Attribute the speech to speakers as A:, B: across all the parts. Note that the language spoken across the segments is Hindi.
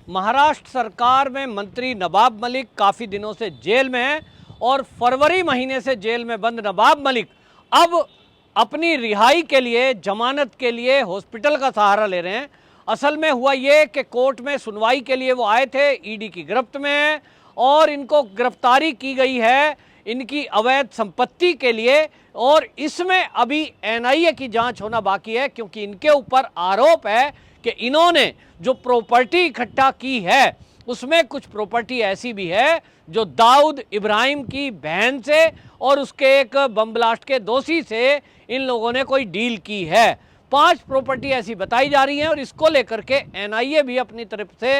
A: महाराष्ट्र सरकार में मंत्री नवाब मलिक काफ़ी दिनों से जेल में हैं और फरवरी महीने से जेल में बंद नवाब मलिक अब अपनी रिहाई के लिए, जमानत के लिए हॉस्पिटल का सहारा ले रहे हैं। असल में हुआ ये कि कोर्ट में सुनवाई के लिए वो आए थे, ईडी की गिरफ्त में हैं और इनको गिरफ्तारी की गई है इनकी अवैध संपत्ति के लिए, और इसमें अभी एनआईए की जांच होना बाकी है, क्योंकि इनके ऊपर आरोप है कि इन्होंने जो प्रॉपर्टी इकट्ठा की है उसमें कुछ प्रॉपर्टी ऐसी भी है जो दाऊद इब्राहिम की बहन से और उसके एक बम ब्लास्ट के दोषी से इन लोगों ने कोई डील की है। 5 प्रॉपर्टी ऐसी बताई जा रही हैं और इसको लेकर के एनआईए भी अपनी तरफ से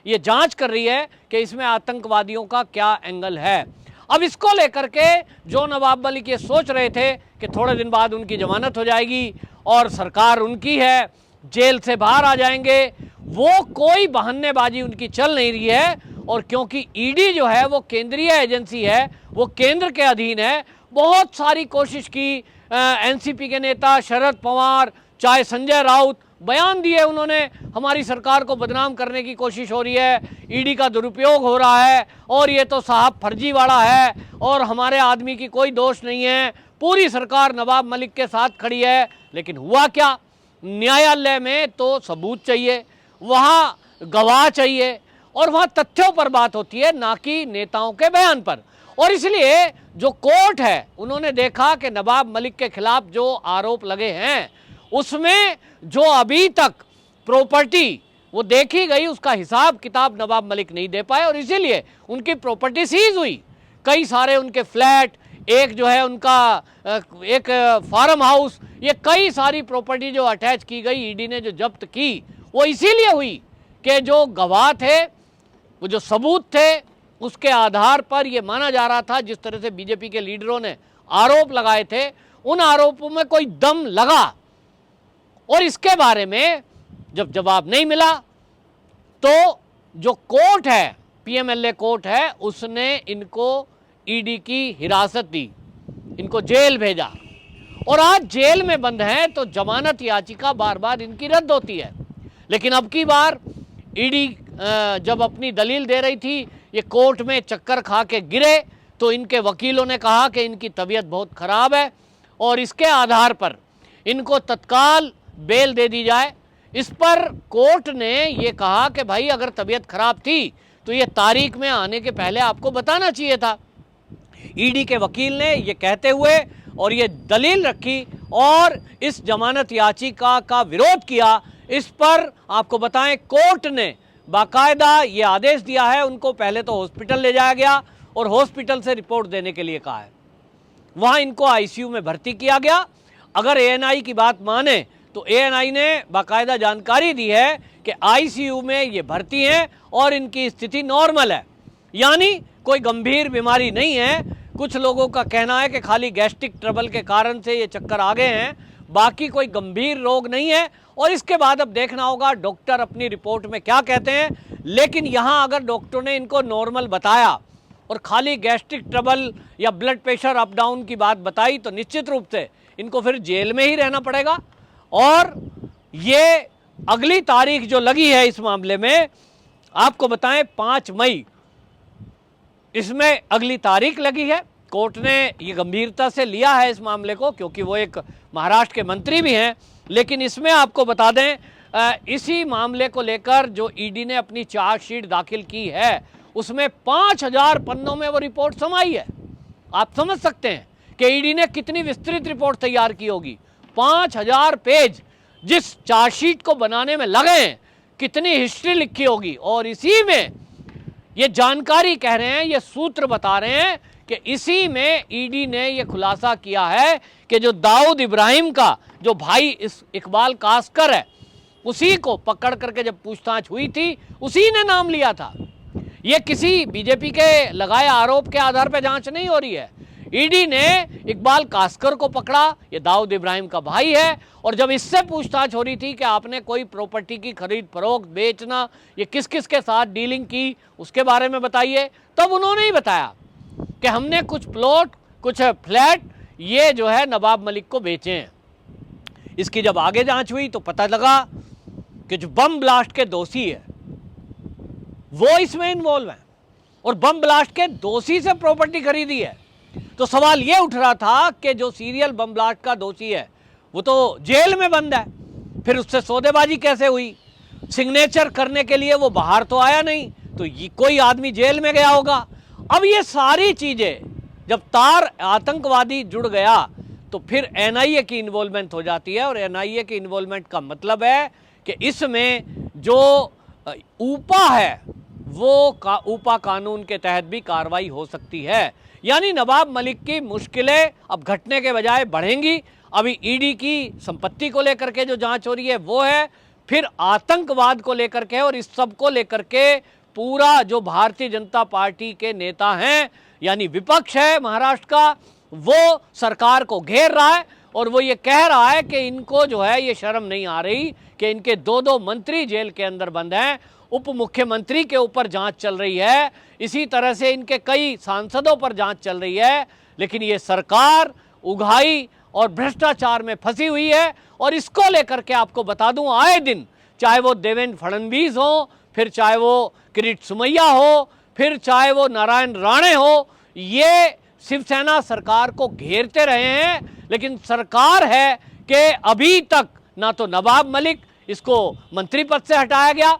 A: ये जांच कर रही है कि इसमें आतंकवादियों का क्या एंगल है। अब इसको लेकर के जो नवाब मलिक ये सोच रहे थे कि थोड़े दिन बाद उनकी जमानत हो जाएगी और सरकार उनकी है, जेल से बाहर आ जाएंगे, वो कोई बहानेबाजी उनकी चल नहीं रही है। और क्योंकि ईडी जो है वो केंद्रीय एजेंसी है, वो केंद्र के अधीन है, बहुत सारी कोशिश की एनसीपी के नेता शरद पवार, चाहे संजय राउत, बयान दिए उन्होंने, हमारी सरकार को बदनाम करने की कोशिश हो रही है, ईडी का दुरुपयोग हो रहा है और ये तो साहब फर्जीवाड़ा है और हमारे आदमी की कोई दोष नहीं है, पूरी सरकार नवाब मलिक के साथ खड़ी है। लेकिन हुआ क्या? न्यायालय में तो सबूत चाहिए, वहाँ गवाह चाहिए और वहाँ तथ्यों पर बात होती है, ना कि नेताओं के बयान पर। और इसलिए जो कोर्ट है उन्होंने देखा कि नवाब मलिक के खिलाफ जो आरोप लगे हैं उसमें जो अभी तक प्रॉपर्टी वो देखी गई उसका हिसाब किताब नवाब मलिक नहीं दे पाए और इसीलिए उनकी प्रॉपर्टी सीज हुई। कई सारे उनके फ्लैट, एक जो है उनका एक फार्म हाउस, ये कई सारी प्रॉपर्टी जो अटैच की गई ईडी ने जो जब्त की वो इसीलिए हुई कि जो गवाह थे, वो जो सबूत थे, उसके आधार पर ये माना जा रहा था, जिस तरह से बीजेपी के लीडरों ने आरोप लगाए थे उन आरोपों में कोई दम लगा। और इसके बारे में जब जवाब नहीं मिला तो जो कोर्ट है, पीएमएलए कोर्ट है, उसने इनको ईडी की हिरासत दी, इनको जेल भेजा और आज जेल में बंद हैं तो जमानत याचिका बार बार इनकी रद्द होती है। लेकिन अब की बार ईडी जब अपनी दलील दे रही थी, ये कोर्ट में चक्कर खा के गिरे तो इनके वकीलों ने कहा कि इनकी तबीयत बहुत ख़राब है और इसके आधार पर इनको तत्काल बेल दे दी जाए। इस पर कोर्ट ने ये कहा कि भाई अगर तबीयत खराब थी तो ये तारीख में आने के पहले आपको बताना चाहिए था। ईडी के वकील ने ये कहते हुए और ये दलील रखी और इस जमानत याचिका का विरोध किया। इस पर आपको बताएं कोर्ट ने बाकायदा ये आदेश दिया है, उनको पहले तो हॉस्पिटल ले जाया गया और हॉस्पिटल से रिपोर्ट देने के लिए कहा है, वहाँ इनको आईसीयू में भर्ती किया गया। अगर एएनआई की बात माने तो एएनआई ने बाकायदा जानकारी दी है कि आईसीयू में ये भर्ती हैं और इनकी स्थिति नॉर्मल है, यानी कोई गंभीर बीमारी नहीं है। कुछ लोगों का कहना है कि खाली गैस्ट्रिक ट्रबल के कारण से ये चक्कर आ गए हैं, बाकी कोई गंभीर रोग नहीं है। और इसके बाद अब देखना होगा डॉक्टर अपनी रिपोर्ट में क्या कहते हैं। लेकिन यहाँ अगर डॉक्टर ने इनको नॉर्मल बताया और खाली गैस्ट्रिक ट्रबल या ब्लड प्रेशर अप डाउन की बात बताई तो निश्चित रूप से इनको फिर जेल में ही रहना पड़ेगा। और ये अगली तारीख जो लगी है इस मामले में, आपको बताएं 5 मई, इसमें अगली तारीख लगी है। कोर्ट ने ये गंभीरता से लिया है इस मामले को, क्योंकि वो एक महाराष्ट्र के मंत्री भी हैं। लेकिन इसमें आपको बता दें, इसी मामले को लेकर जो ईडी ने अपनी चार्जशीट दाखिल की है उसमें 5000 पन्नों में वो रिपोर्ट समाई है। आप समझ सकते हैं कि ईडी ने कितनी विस्तृत रिपोर्ट तैयार की होगी। 5000 पेज जिस चार्जशीट को बनाने में लगे हैं, कितनी हिस्ट्री लिखी होगी। और इसी में ये जानकारी कह रहे हैं, ये सूत्र बता रहे हैं कि इसी में ईडी ने ये खुलासा किया है कि जो दाऊद इब्राहिम का जो भाई इस इकबाल कासकर है, उसी को पकड़ करके जब पूछताछ हुई थी उसी ने नाम लिया था। ये किसी बीजेपी के लगाए आरोप के आधार पर जांच नहीं हो रही है। ईडी ने इकबाल कासकर को पकड़ा, ये दाऊद इब्राहिम का भाई है, और जब इससे पूछताछ हो रही थी कि आपने कोई प्रॉपर्टी की खरीद फरोख्त, बेचना, ये किस किस के साथ डीलिंग की उसके बारे में बताइए, तब उन्होंने ही बताया कि हमने कुछ प्लॉट, कुछ फ्लैट ये जो है नवाब मलिक को बेचे हैं। इसकी जब आगे जांच हुई तो पता लगा कि जो बम ब्लास्ट के दोषी है वो इसमें इन्वॉल्व हैं और बम ब्लास्ट के दोषी से प्रॉपर्टी खरीदी है। तो सवाल ये उठ रहा था कि जो सीरियल बम ब्लास्ट का दोषी है वो तो जेल में बंद है, फिर उससे सौदेबाजी कैसे हुई? सिग्नेचर करने के लिए वो बाहर तो आया नहीं, तो ये कोई आदमी जेल में गया होगा। अब ये सारी चीजें जब तार आतंकवादी जुड़ गया तो फिर एनआईए की इन्वॉल्वमेंट हो जाती है, और एनआईए की इन्वॉल्वमेंट का मतलब है कि इसमें जो ऊपा है वो ऊपा कानून के तहत भी कार्रवाई हो सकती है। यानी नवाब मलिक की मुश्किलें अब घटने के बजाय बढ़ेंगी। अभी ईडी की संपत्ति को लेकर के जो जांच हो रही है वो है, फिर आतंकवाद को लेकर के, और इस सब को लेकर के पूरा जो भारतीय जनता पार्टी के नेता हैं यानी विपक्ष है महाराष्ट्र का, वो सरकार को घेर रहा है और वो ये कह रहा है कि इनको जो है ये शर्म नहीं आ रही कि इनके दो मंत्री जेल के अंदर बंद हैं, उप मुख्यमंत्री के ऊपर जांच चल रही है, इसी तरह से इनके कई सांसदों पर जांच चल रही है, लेकिन ये सरकार उगाही और भ्रष्टाचार में फंसी हुई है। और इसको लेकर के आपको बता दूं, आए दिन चाहे वो देवेंद्र फडणवीस हो, फिर चाहे वो किरीट सोमैया हो, फिर चाहे वो नारायण राणे हो, ये शिवसेना सरकार को घेरते रहे हैं, लेकिन सरकार है कि अभी तक ना तो नवाब मलिक इसको मंत्री पद से हटाया गया,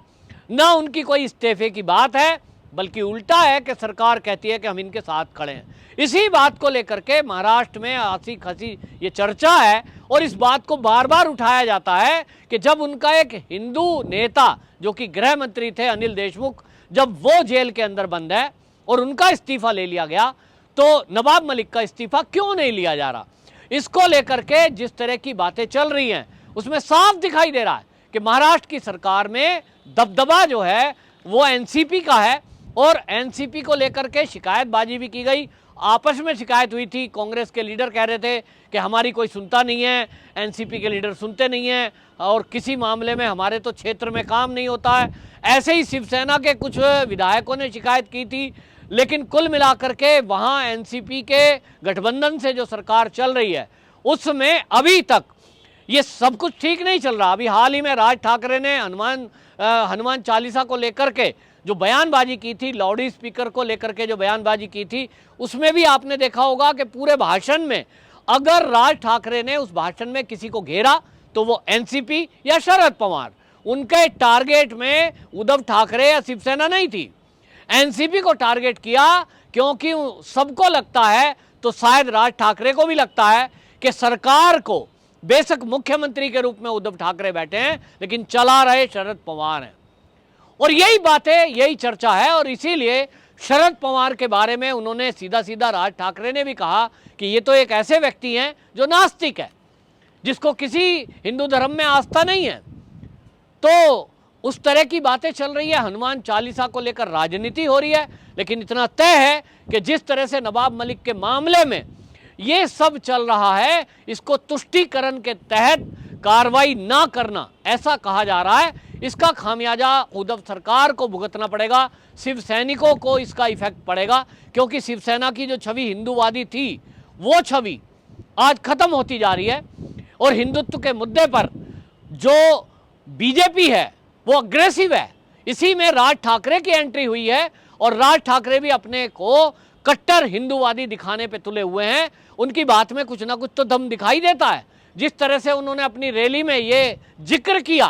A: ना उनकी कोई इस्तीफे की बात है, बल्कि उल्टा है कि सरकार कहती है कि हम इनके साथ खड़े हैं। इसी बात को लेकर के महाराष्ट्र में हंसी खसी ये चर्चा है, और इस बात को बार बार उठाया जाता है कि जब उनका एक हिंदू नेता जो कि गृह मंत्री थे अनिल देशमुख, जब वो जेल के अंदर बंद है और उनका इस्तीफा ले लिया गया, तो नवाब मलिक का इस्तीफा क्यों नहीं लिया जा रहा? इसको लेकर के जिस तरह की बातें चल रही हैं उसमें साफ दिखाई दे रहा है कि महाराष्ट्र की सरकार में दबदबा जो है वो एनसीपी का है, और एनसीपी को लेकर के शिकायतबाजी भी की गई। आपस में शिकायत हुई थी, कांग्रेस के लीडर कह रहे थे कि हमारी कोई सुनता नहीं है, एनसीपी के लीडर सुनते नहीं हैं, और किसी मामले में हमारे तो क्षेत्र में काम नहीं होता है। ऐसे ही शिवसेना के कुछ विधायकों ने शिकायत की थी, लेकिन कुल मिलाकर के वहाँ एनसीपी के गठबंधन से जो सरकार चल रही है उसमें अभी तक ये सब कुछ ठीक नहीं चल रहा। अभी हाल ही में राज ठाकरे ने हनुमान चालीसा को लेकर के जो बयानबाजी की थी, लाउड स्पीकर को लेकर के जो बयानबाजी की थी, उसमें भी आपने देखा होगा कि पूरे भाषण में अगर राज ठाकरे ने उस भाषण में किसी को घेरा तो वो एनसीपी या शरद पवार, उनके टारगेट में उद्धव ठाकरे या शिवसेना नहीं थी, एनसीपी को टारगेट किया, क्योंकि सबको लगता है, तो शायद राज ठाकरे को भी लगता है कि सरकार को बेशक मुख्यमंत्री के रूप में उद्धव ठाकरे बैठे हैं, लेकिन चला रहे शरद पवार हैं। और यही बातें, यही चर्चा है, और इसीलिए शरद पवार के बारे में उन्होंने सीधा सीधा राज ठाकरे ने भी कहा कि ये तो एक ऐसे व्यक्ति हैं जो नास्तिक है, जिसको किसी हिंदू धर्म में आस्था नहीं है। तो उस तरह की बातें चल रही है, हनुमान चालीसा को लेकर राजनीति हो रही है, लेकिन इतना तय है कि जिस तरह से नवाब मलिक के मामले में ये सब चल रहा है, इसको तुष्टीकरण के तहत कार्रवाई ना करना ऐसा कहा जा रहा है, इसका खामियाजा उद्धव सरकार को भुगतना पड़ेगा, शिव सैनिकों को इसका इफेक्ट पड़ेगा, क्योंकि शिवसेना की जो छवि हिंदूवादी थी वो छवि आज खत्म होती जा रही है, और हिंदुत्व के मुद्दे पर जो बीजेपी है वो अग्रेसिव है। इसी में राज ठाकरे की एंट्री हुई है, और राज ठाकरे भी अपने को कट्टर हिंदूवादी दिखाने पे तुले हुए हैं। उनकी बात में कुछ ना कुछ तो दम दिखाई देता है। जिस तरह से उन्होंने अपनी रैली में ये जिक्र किया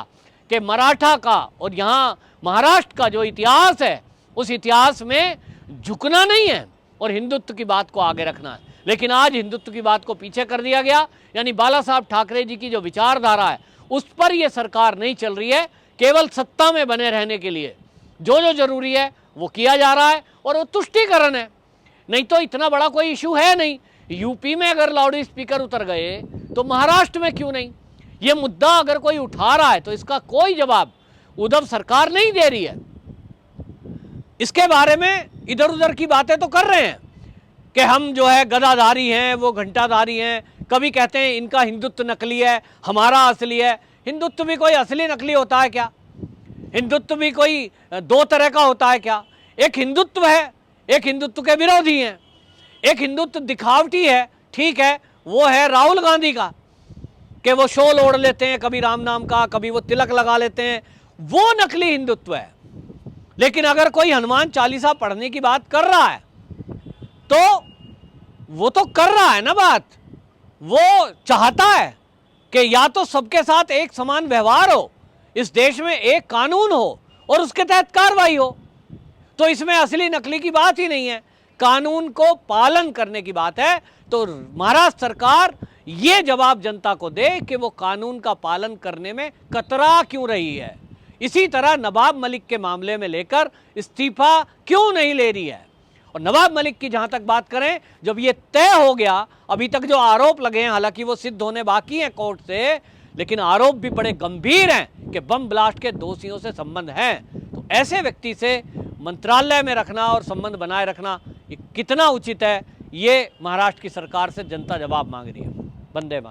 A: कि मराठा का और यहाँ महाराष्ट्र का जो इतिहास है उस इतिहास में झुकना नहीं है और हिंदुत्व की बात को आगे रखना है, लेकिन आज हिंदुत्व की बात को पीछे कर दिया गया। यानी बाला साहब ठाकरे जी की जो विचारधारा है उस पर यह सरकार नहीं चल रही है, केवल सत्ता में बने रहने के लिए जो जो जरूरी है वो किया जा रहा है, और वो तुष्टीकरण है, नहीं तो इतना बड़ा कोई इशू है नहीं। यूपी में अगर लाउड स्पीकर उतर गए तो महाराष्ट्र में क्यों नहीं? ये मुद्दा अगर कोई उठा रहा है तो इसका कोई जवाब उद्धव सरकार नहीं दे रही है। इसके बारे में इधर उधर की बातें तो कर रहे हैं कि हम जो है गदाधारी हैं, वो घंटाधारी हैं, कभी कहते हैं इनका हिंदुत्व नकली है, हमारा असली है। हिंदुत्व भी कोई असली नकली होता है क्या? हिंदुत्व भी कोई दो तरह का होता है क्या? एक हिंदुत्व है, एक हिंदुत्व के विरोधी हैं। एक हिंदुत्व दिखावटी है, ठीक है, वो है राहुल गांधी का, कि वो शॉल ओढ़ लेते हैं कभी राम नाम का, कभी वो तिलक लगा लेते हैं, वो नकली हिंदुत्व है। लेकिन अगर कोई हनुमान चालीसा पढ़ने की बात कर रहा है तो वो तो कर रहा है ना बात, वो चाहता है कि या तो सबके साथ एक समान व्यवहार हो, इस देश में एक कानून हो और उसके तहत कार्रवाई हो। तो इसमें असली नकली की बात ही नहीं है, कानून को पालन करने की बात है। तो महाराष्ट्र सरकार ये जवाब जनता को दे कि वो कानून का पालन करने में कतरा क्यों रही है। इसी तरह नवाब मलिक के मामले में लेकर इस्तीफा क्यों नहीं ले रही है। और नवाब मलिक की जहां तक बात करें, जब ये तय हो गया, अभी तक जो आरोप लगे हैं हालांकि वो सिद्ध होने बाकी हैं कोर्ट से, लेकिन आरोप भी बड़े गंभीर हैं कि बम ब्लास्ट के दोषियों से संबंध हैं। तो ऐसे व्यक्ति से मंत्रालय में रखना और संबंध बनाए रखना ये कितना उचित है, ये महाराष्ट्र की सरकार से जनता जवाब मांग रही है। वंदे मातरम।